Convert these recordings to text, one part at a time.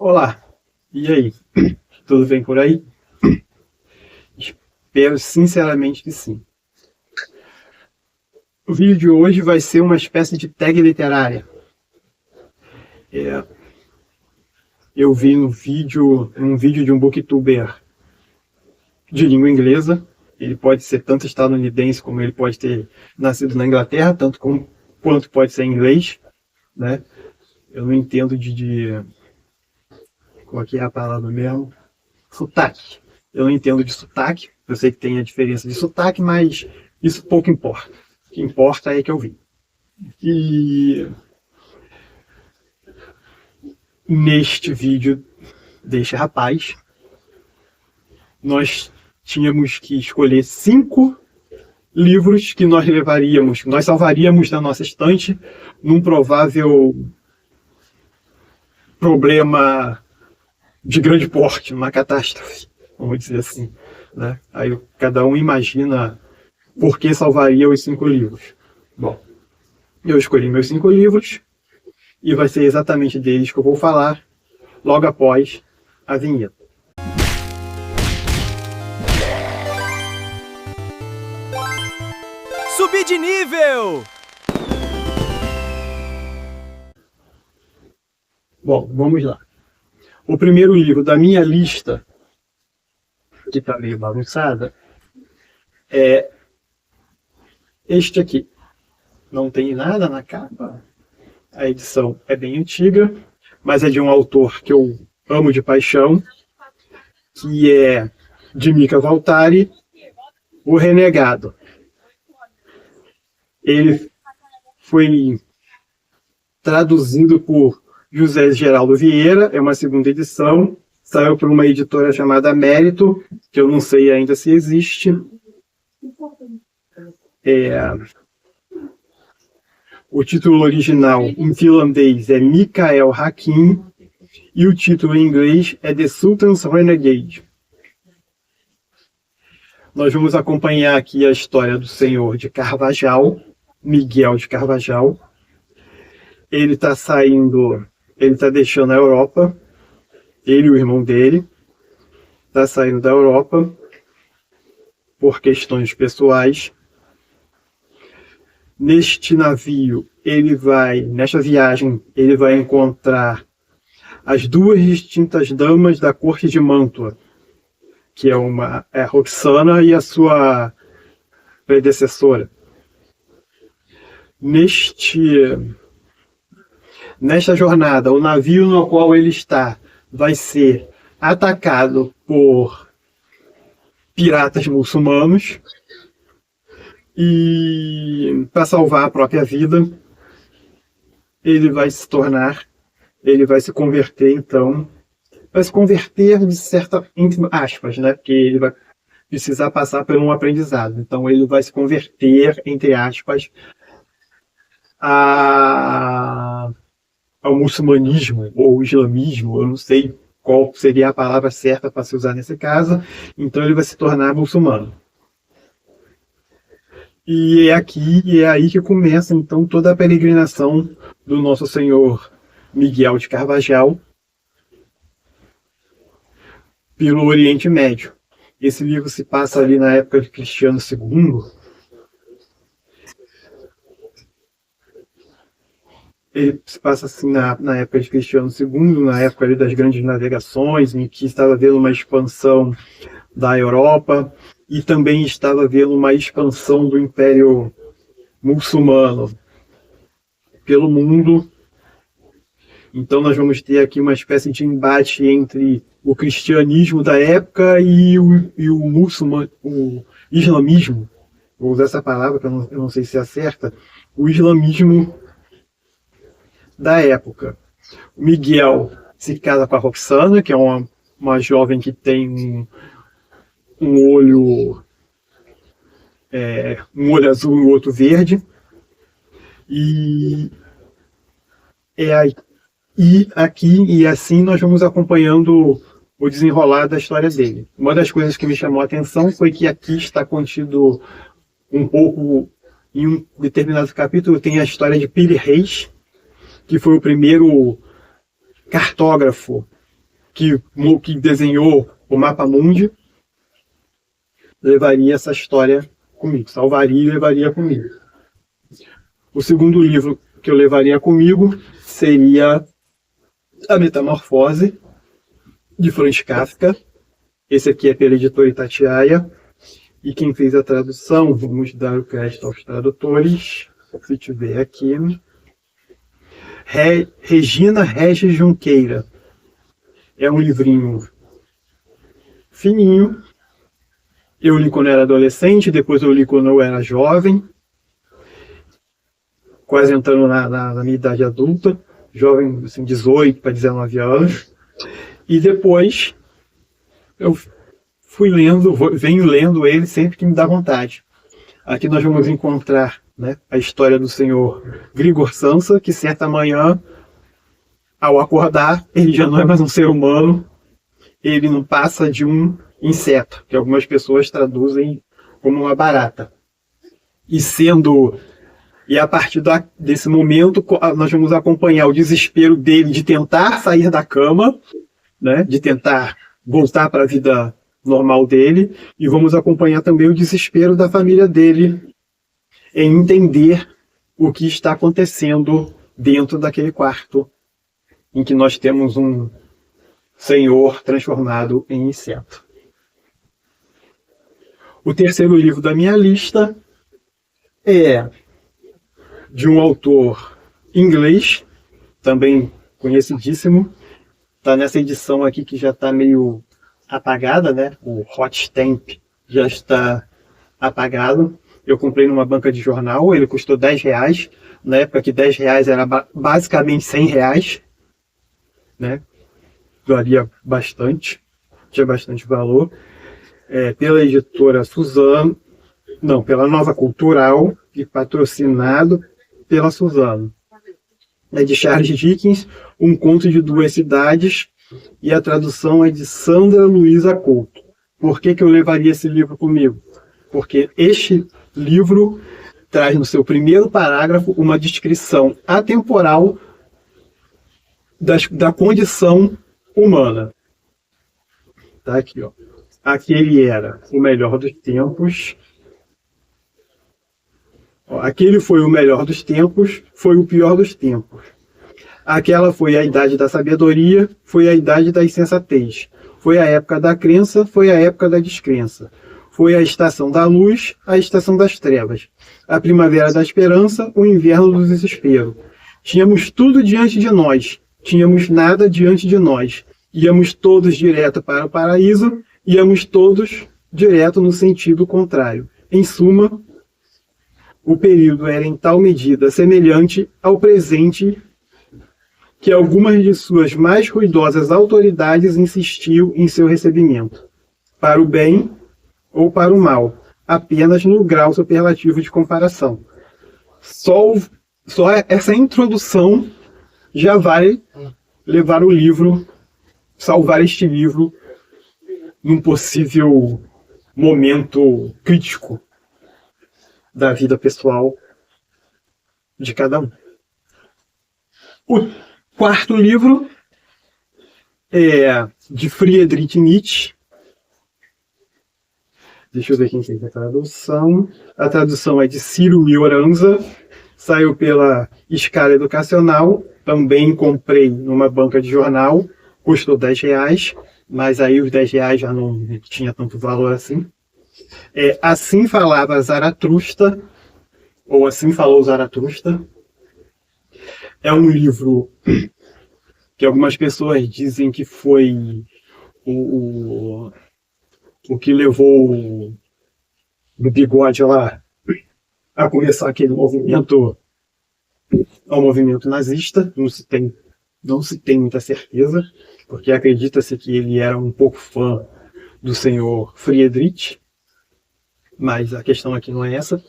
Olá, e aí? Tudo bem por aí? Espero sinceramente que sim. O vídeo de hoje vai ser uma espécie de tag literária. É, eu vi um vídeo de um booktuber de língua inglesa. Ele pode ser tanto estadunidense como ele pode ter nascido na Inglaterra, quanto pode ser inglês, né? Eu não entendo qual é a palavra mesmo? Sotaque. Eu não entendo de sotaque. Eu sei que tem a diferença de sotaque, mas isso pouco importa. O que importa é que eu vi. E neste vídeo deste rapaz, nós tínhamos que escolher 5 livros que nós salvaríamos da nossa estante num provável problema de grande porte, uma catástrofe, vamos dizer assim, né? Aí cada um imagina por que salvaria os 5 livros. Bom, eu escolhi meus 5 livros e vai ser exatamente deles que eu vou falar logo após a vinheta. Subir de nível! Bom, vamos lá. O primeiro livro da minha lista, que está meio bagunçada, é este aqui. Não tem nada na capa. A edição é bem antiga, mas é de um autor que eu amo de paixão, que é de Mika Waltari, O Renegado. Ele foi traduzido por José Geraldo Vieira, é uma segunda edição, saiu por uma editora chamada Mérito, que eu não sei ainda se existe. O título original em finlandês é Mikael Hakim e o título em inglês é The Sultan's Renegade. Nós vamos acompanhar aqui a história do senhor de Carvajal, Miguel de Carvajal. Ele está deixando a Europa, ele e o irmão dele, está saindo da Europa por questões pessoais. Neste navio, nesta viagem, ele vai encontrar as 2 distintas damas da corte de Mantua, que é a Roxana e a sua predecessora. Nesta jornada, o navio no qual ele está vai ser atacado por piratas muçulmanos e, para salvar a própria vida, ele vai se converter de certa, entre aspas, né? Porque ele vai precisar passar por um aprendizado. Então ele vai se converter, entre aspas, ao muçulmanismo ou islamismo, eu não sei qual seria a palavra certa para se usar nesse caso. Então ele vai se tornar muçulmano. E é aí que começa então toda a peregrinação do nosso senhor Miguel de Carvajal pelo Oriente Médio. Esse livro se passa ali na época de Cristiano II. Ele se passa assim na época de Cristiano II, na época ali das grandes navegações, em que estava havendo uma expansão da Europa e também estava havendo uma expansão do Império Muçulmano pelo mundo. Então nós vamos ter aqui uma espécie de embate entre o cristianismo da época e o islamismo. Vou usar essa palavra, que eu não sei se é certa. O islamismo da época. O Miguel se casa com a Roxana, que é uma jovem que tem um olho azul e o outro verde. E assim nós vamos acompanhando o desenrolar da história dele. Uma das coisas que me chamou a atenção foi que aqui está contido um pouco, em um determinado capítulo, tem a história de Piri Reis, que foi o primeiro cartógrafo que desenhou o Mapa Mundi, levaria essa história comigo, salvaria e levaria comigo. O segundo livro que eu levaria comigo seria A Metamorfose, de Franz Kafka. Esse aqui é pela editora Itatiaia. E quem fez a tradução, vamos dar o crédito aos tradutores, se tiver aqui. Regina Regis Junqueira. É um livrinho fininho. Eu li quando era adolescente, depois eu li quando eu era jovem, quase entrando na minha idade adulta, jovem, assim, 18 para 19 anos. E depois eu venho lendo ele sempre que me dá vontade. Aqui nós vamos encontrar, né, a história do senhor Grigor Samsa, que certa manhã, ao acordar, ele já não é mais um ser humano, ele não passa de um inseto, que algumas pessoas traduzem como uma barata. E a partir desse momento, nós vamos acompanhar o desespero dele de tentar sair da cama, né, de tentar voltar para a vida normal dele, e vamos acompanhar também o desespero da família dele em entender o que está acontecendo dentro daquele quarto em que nós temos um senhor transformado em inseto. O terceiro livro da minha lista é de um autor inglês, também conhecidíssimo. Está nessa edição aqui que já está meio apagada, né? O hot stamp já está apagado. Eu comprei numa banca de jornal, ele custou R$10, na época que R$10 era basicamente R$100, né? Valia bastante, tinha bastante valor. Pela editora Suzano, não, pela Nova Cultural, e patrocinado pela Suzano. É de Charles Dickens, Um Conto de Duas Cidades, e a tradução é de Sandra Luiza Couto. Por que eu levaria esse livro comigo? Porque este livro traz no seu primeiro parágrafo uma descrição atemporal da condição humana. Tá aqui, ó. Aquele era o melhor dos tempos. Aquele foi o melhor dos tempos, foi o pior dos tempos. Aquela foi a idade da sabedoria, foi a idade da insensatez. Foi a época da crença, foi a época da descrença. Foi a estação da luz, a estação das trevas. A primavera da esperança, o inverno do desespero. Tínhamos tudo diante de nós, tínhamos nada diante de nós. Íamos todos direto para o paraíso, íamos todos direto no sentido contrário. Em suma, o período era em tal medida semelhante ao presente que algumas de suas mais ruidosas autoridades insistiam em seu recebimento, para o bem ou para o mal, apenas no grau superlativo de comparação. Só essa introdução já vai levar o livro, salvar este livro num possível momento crítico da vida pessoal de cada um. O quarto livro é de Friedrich Nietzsche. Deixa eu ver quem fez a tradução. A tradução é de Ciro Mioranza. Saiu pela Escala Educacional. Também comprei numa banca de jornal. Custou R$10, mas aí os R$10 já não tinha tanto valor assim. Assim Falava Zaratustra, ou Assim Falou Zaratustra. É um livro que algumas pessoas dizem que foi o que levou o Bigode lá a começar aquele movimento, ao movimento nazista. Não se tem muita certeza, porque acredita-se que ele era um pouco fã do senhor Friedrich, mas a questão aqui não é essa.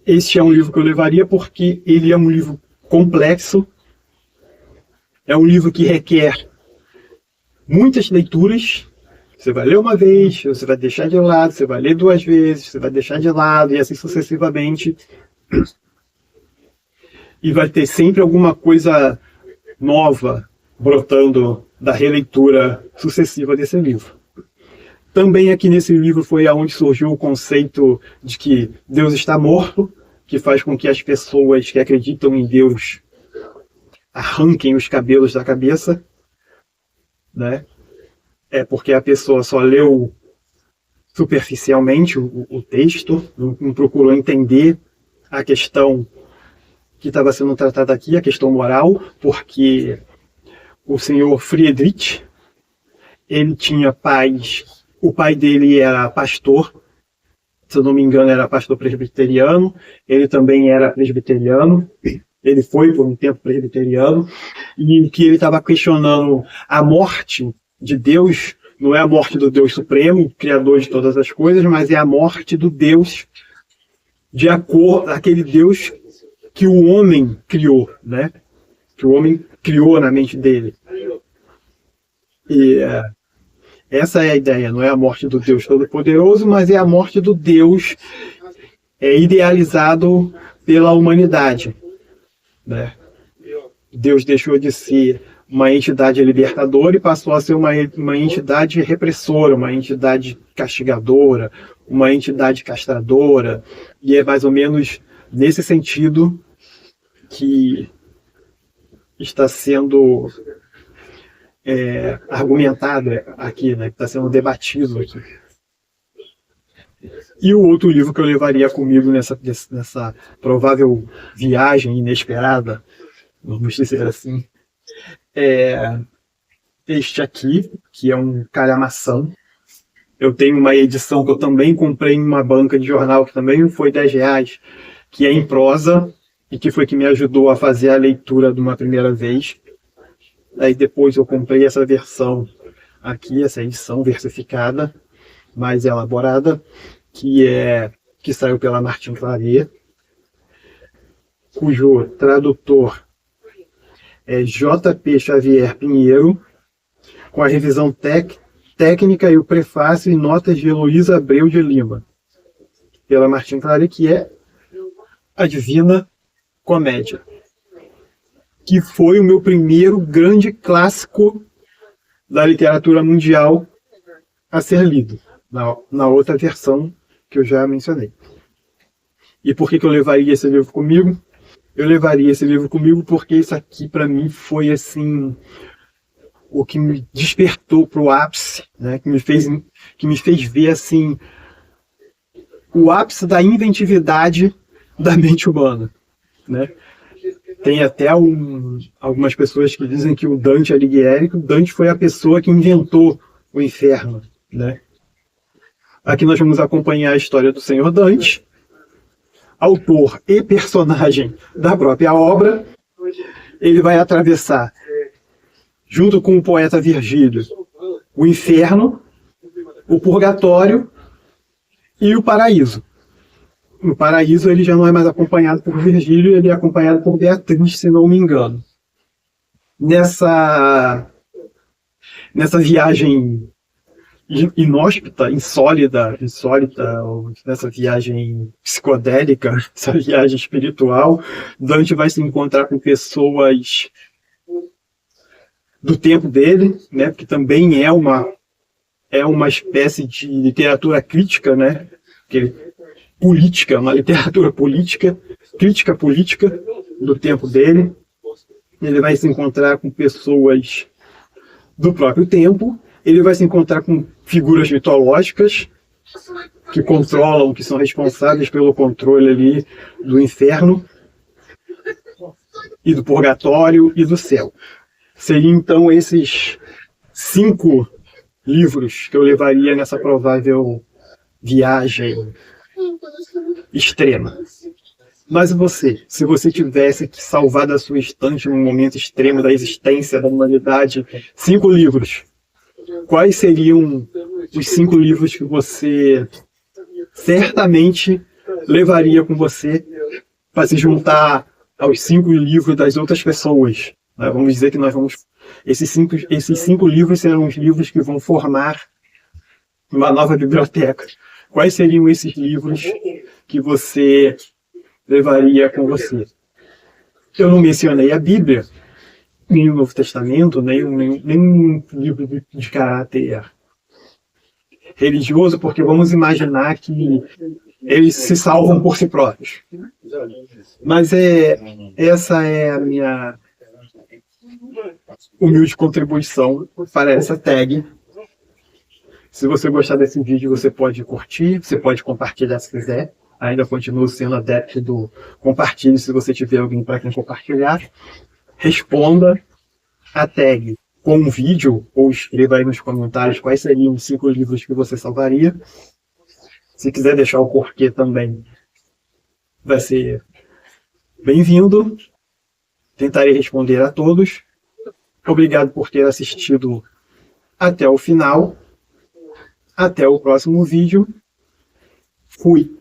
Este é um livro que eu levaria porque ele é um livro complexo, é um livro que requer muitas leituras. Você vai ler uma vez, você vai deixar de lado, você vai ler duas vezes, você vai deixar de lado, e assim sucessivamente. E vai ter sempre alguma coisa nova brotando da releitura sucessiva desse livro. Também aqui nesse livro foi aonde surgiu o conceito de que Deus está morto, que faz com que as pessoas que acreditam em Deus arranquem os cabelos da cabeça, né? É porque a pessoa só leu superficialmente o texto, não procurou entender a questão que estava sendo tratada aqui, a questão moral, porque o senhor Friedrich, ele tinha pais, o pai dele era pastor, se eu não me engano era pastor presbiteriano, ele também era presbiteriano, ele foi por um tempo presbiteriano, e que ele estava questionando a morte de Deus, não é a morte do Deus Supremo, criador de todas as coisas, mas é a morte do Deus, de acordo aquele Deus que o homem criou, né? Que o homem criou na mente dele. E essa é a ideia, não é a morte do Deus Todo-Poderoso, mas é a morte do Deus idealizado pela humanidade, né? Deus deixou de ser uma entidade libertadora e passou a ser uma entidade repressora, uma entidade castigadora, uma entidade castradora, e é mais ou menos nesse sentido que está sendo argumentado aqui, né? Que está sendo debatido aqui. E o outro livro que eu levaria comigo nessa provável viagem inesperada, vamos dizer assim, é este aqui, que é um calhamação. Eu tenho uma edição que eu também comprei em uma banca de jornal, que também foi R$10, que é em prosa, e que foi que me ajudou a fazer a leitura de uma primeira vez. Aí depois eu comprei essa versão aqui, essa edição versificada, mais elaborada, que saiu pela Martin Claret, cujo tradutor é J.P. Xavier Pinheiro, com a revisão técnica e o prefácio e notas de Heloísa Abreu de Lima, pela Martin Claret, que é a Divina Comédia, que foi o meu primeiro grande clássico da literatura mundial a ser lido, na outra versão que eu já mencionei. E por que eu levaria esse livro comigo? Eu levaria esse livro comigo porque isso aqui, para mim, foi assim o que me despertou para o ápice, né? que me fez ver assim o ápice da inventividade da mente humana, né? Tem até algumas pessoas que dizem que o Dante Alighieri, que o Dante foi a pessoa que inventou o inferno, né? Aqui nós vamos acompanhar a história do Senhor Dante, autor e personagem da própria obra. Ele vai atravessar, junto com o poeta Virgílio, o inferno, o purgatório e o paraíso. No paraíso ele já não é mais acompanhado por Virgílio, ele é acompanhado por Beatriz, se não me engano. Nessa viagem inóspita, insólita, nessa viagem psicodélica, essa viagem espiritual, Dante vai se encontrar com pessoas do tempo dele, né, que também é uma espécie de literatura crítica, né, política, uma literatura política, crítica política do tempo dele. Ele vai se encontrar com pessoas do próprio tempo, ele vai se encontrar com figuras mitológicas que controlam, que são responsáveis pelo controle ali do inferno e do purgatório e do céu. Seriam então esses 5 livros que eu levaria nessa provável viagem extrema. Mas você, se você tivesse que salvar da sua estante num momento extremo da existência da humanidade 5 livros, quais seriam os 5 livros que você certamente levaria com você para se juntar aos 5 livros das outras pessoas? Vamos dizer que nós vamos... Esses cinco livros serão os livros que vão formar uma nova biblioteca. Quais seriam esses livros que você levaria com você? Eu não mencionei a Bíblia, nem o Novo Testamento, nem um livro de caráter religioso, porque vamos imaginar que eles se salvam por si próprios. Mas essa é a minha humilde contribuição para essa tag. Se você gostar desse vídeo, você pode curtir, você pode compartilhar se quiser. Ainda continuo sendo adepto do compartilhe se você tiver alguém para quem compartilhar. Responda a tag com um vídeo ou escreva aí nos comentários quais seriam os 5 livros que você salvaria. Se quiser deixar o porquê também, vai ser bem-vindo. Tentarei responder a todos. Obrigado por ter assistido até o final. Até o próximo vídeo. Fui!